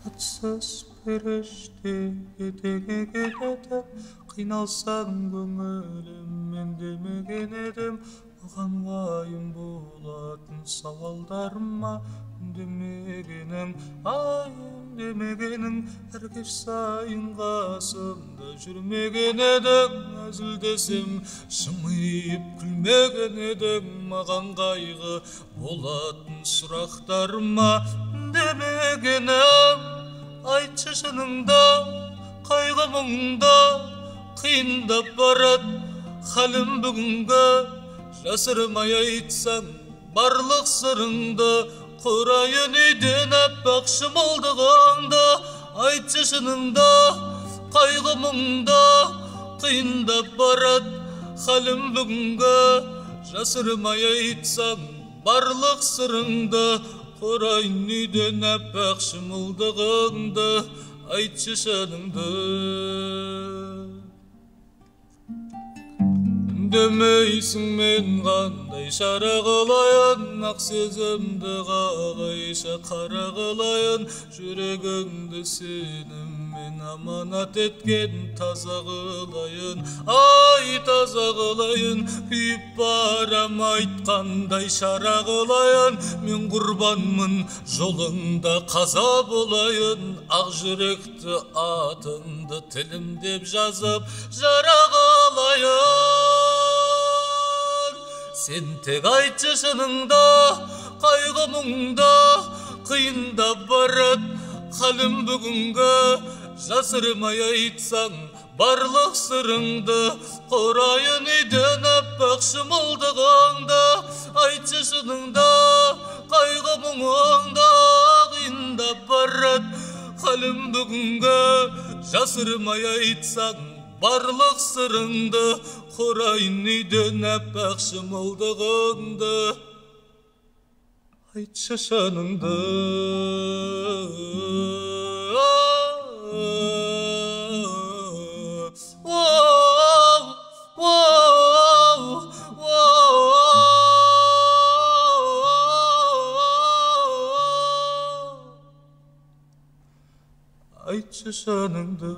атсыз періште етеге келеді. Қиналсаң көңілім мен демеген едім, маған уайым болатын сауалдарыма үндемегенің, үндемегенің, әр кеш сайын қасымда жүрмеген едің. Әзілдесем жымиып күлмеген едің, маған қайғы болатын сұрақтарыма үндемегенім. Айтшы шыныңда, қайғы мұңда қиындап барат халім бүгінгі. Жасырмай айтсаң барлық сырыңды, құрайын үйден аппақ шымылдығыңды. Айтшы шыныңда, қайғы мұңда қиындап барат халім бүгінгі. Жасырмай айтсаң барлық сырыңды, құрайын үйден аппақ шымылдығыңды. Айтшы шыныңды. Үндемейсің, мен қандай шара қылайын, ақ сезімді қалайша қара қылайын. Жүрегіңді сеніммен аманат еткен таза қылайын, ай таза қылайын. Күйіп барам, айтқандай шара қылайын, мен құрбанмын жолыңда қаза болайын. Ақ жүректі атыңды тілімдеп жазып жара қылайын. Сен тек айтшы шыныңда, қайғы мұңда қиындап барат халім бүгінгі. Жасырмай айтсаң барлық сырыңды, құрайын үйден аппақ шымылдығыңды. Айтшы шыныңда, қайғы мұңда қиындап барат халім бүгінгі. Жасырмай айтсаң барлық сырыңды, құрайын үйден аппақ шымылдығыңды. Айтшы шыныңды. Айтшы шыныңды.